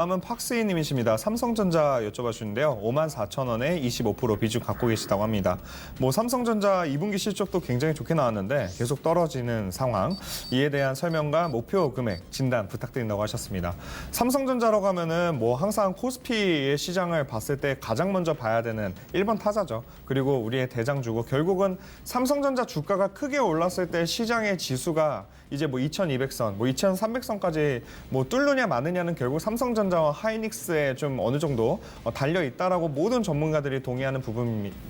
다음은 팍스이님이십니다. 삼성전자 여쭤봐 주는데요. 54,000원에 25% 비중 갖고 계시다고 합니다. 삼성전자 2분기 실적도 굉장히 좋게 나왔는데 계속 떨어지는 상황. 이에 대한 설명과 목표 금액 진단 부탁드린다고 하셨습니다. 삼성전자라고 하면은 항상 코스피의 시장을 봤을 때 가장 먼저 봐야 되는 1번 타자죠. 그리고 우리의 대장주고 결국은 삼성전자 주가가 크게 올랐을 때 시장의 지수가 이제 2,200선, 2,300선까지 뚫느냐 마느냐는 결국 삼성전자와 하이닉스에 좀 어느 정도 달려 있다라고 모든 전문가들이 동의하는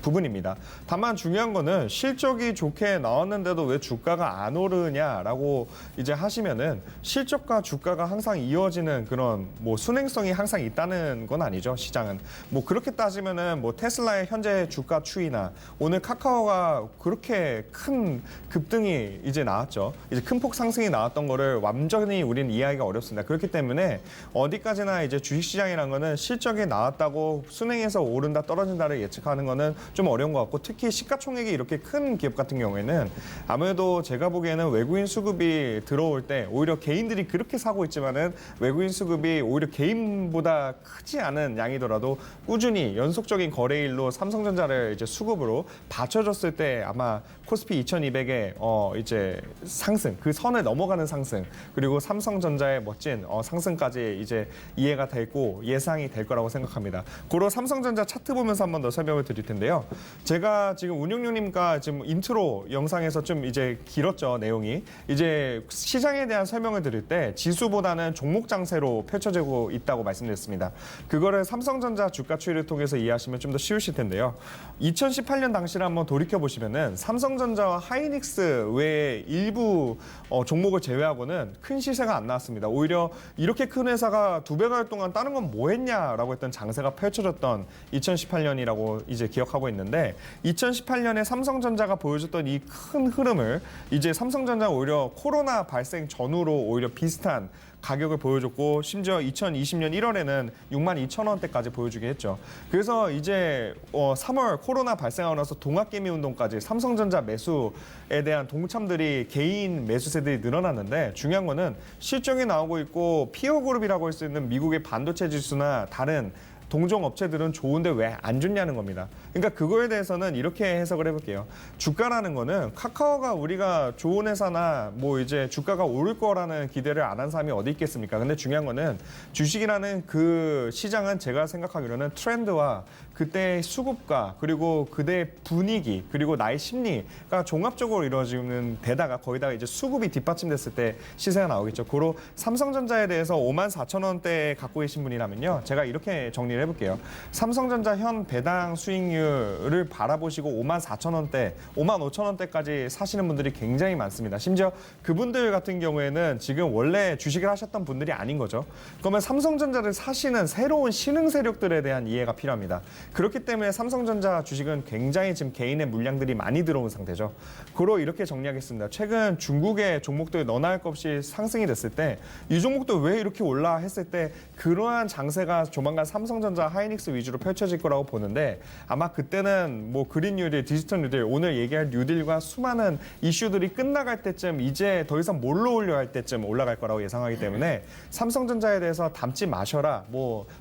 부분입니다. 다만 중요한 거는 실적이 좋게 나왔는데도 왜 주가가 안 오르냐라고 이제 하시면은 실적과 주가가 항상 이어지는 그런 순행성이 항상 있다는 건 아니죠. 시장은 그렇게 따지면은 테슬라의 현재 주가 추이나 오늘 카카오가 그렇게 큰 급등이 이제 나왔죠. 이제 큰 폭 상승이 나왔던 거를 완전히 우리는 이해하기가 어렵습니다. 그렇기 때문에 어디까지나 이제 주식시장이라는 거는 실적이 나왔다고 순행해서 오른다 떨어진다를 예측하는 거는 좀 어려운 것 같고 특히 시가총액이 이렇게 큰 기업 같은 경우에는 아무래도 제가 보기에는 외국인 수급이 들어올 때 오히려 개인들이 그렇게 사고 있지만은 외국인 수급이 오히려 개인보다 크지 않은 양이더라도 꾸준히 연속적인 거래일로 삼성전자를 이제 수급으로 받쳐줬을 때 아마 코스피 2200의 이제 상승 그 선을 넘어가는 상승 그리고 삼성전자의 멋진 상승까지 이제 이해가 되고 예상이 될 거라고 생각합니다. 고로 삼성전자 차트 보면서 한 번 더 설명을 드릴 텐데요. 제가 지금 운영용님과 지금 인트로 영상에서 좀 이제 길었죠 내용이. 이제 시장에 대한 설명을 드릴 때 지수보다는 종목 장세로 펼쳐지고 있다고 말씀드렸습니다. 그거를 삼성전자 주가 추이를 통해서 이해하시면 좀 더 쉬우실 텐데요. 2018년 당시를 한번 돌이켜 보시면은 삼성전자와 하이닉스 외에 일부 종목을 제외하고는 큰 시세가 안 나왔습니다. 오히려 이렇게 큰 회사가 2배가일 동안 다른 건 뭐 했냐라고 했던 장세가 펼쳐졌던 2018년이라고 이제 기억하고 있는데 2018년에 삼성전자가 보여줬던 이 큰 흐름을 이제 삼성전자가 오히려 코로나 발생 전후로 오히려 비슷한 가격을 보여줬고 심지어 2020년 1월에는 62,000원대까지 보여주게 했죠. 그래서 이제 3월 코로나 발생하고 나서 동학개미 운동까지 삼성전자 매수에 대한 동참들이 개인 매수세들이 늘어났는데 중요한 거는 실적이 나오고 있고 피어그룹이라고 할 수 있는 미국의 반도체 지수나 다른 동종 업체들은 좋은데 왜 안 좋냐는 겁니다. 그러니까 그거에 대해서는 이렇게 해석을 해볼게요. 주가라는 거는 카카오가 우리가 좋은 회사나 이제 주가가 오를 거라는 기대를 안 한 사람이 어디 있겠습니까? 근데 중요한 거는 주식이라는 그 시장은 제가 생각하기로는 트렌드와 그때의 수급과 그리고 그때의 분위기 그리고 나의 심리가 종합적으로 이루어지는 데다가 거기다가 이제 수급이 뒷받침됐을 때 시세가 나오겠죠. 고로 삼성전자에 대해서 54,000원대에 갖고 계신 분이라면요. 제가 이렇게 정리를 해볼게요. 삼성전자 현 배당 수익률을 바라보시고 54,000원대, 55,000원대까지 사시는 분들이 굉장히 많습니다. 심지어 그분들 같은 경우에는 지금 원래 주식을 하셨던 분들이 아닌 거죠. 그러면 삼성전자를 사시는 새로운 신흥 세력들에 대한 이해가 필요합니다. 그렇기 때문에 삼성전자 주식은 굉장히 지금 개인의 물량들이 많이 들어온 상태죠. 고로 이렇게 정리하겠습니다. 최근 중국의 종목들 너나 할 것 없이 상승이 됐을 때 이 종목도 왜 이렇게 올라 했을 때 그러한 장세가 조만간 삼성전자 하이닉스 위주로 펼쳐질 거라고 보는데 아마 그때는 그린 뉴딜, 디지털 뉴딜, 오늘 얘기할 뉴딜과 수많은 이슈들이 끝나갈 때쯤 이제 더 이상 뭘 올려 할 때쯤 올라갈 거라고 예상하기 때문에 삼성전자에 대해서 담지 마셔라,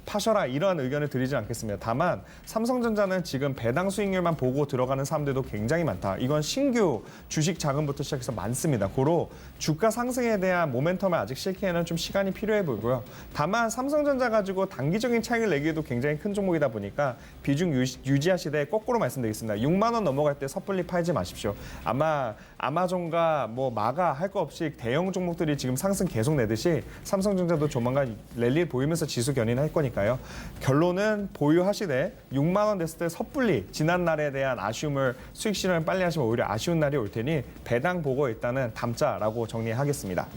파셔라 이런 의견을 드리진 않겠습니다. 다만 삼성전자는 지금 배당 수익률만 보고 들어가는 사람들도 굉장히 많다. 이건 신규 주식 자금부터 시작해서 많습니다. 고로 주가 상승에 대한 모멘텀을 아직 싣기에는 좀 시간이 필요해 보이고요. 다만 삼성전자 가지고 단기적인 차익을 내기에도 굉장히 큰 종목이다 보니까 비중 유지하시되 거꾸로 말씀드리겠습니다. 6만 원 넘어갈 때 섣불리 팔지 마십시오. 아마 아마존과 마가 할 거 없이 대형 종목들이 지금 상승 계속 내듯이 삼성전자도 조만간 랠리를 보이면서 지수 견인할 거니까요. 결론은 보유하시되 6만 원 됐을 때 섣불리 지난 날에 대한 아쉬움을 수익 실현을 빨리 하시면 오히려 아쉬운 날이 올 테니 배당 보고 일단은 담자라고 정리하겠습니다.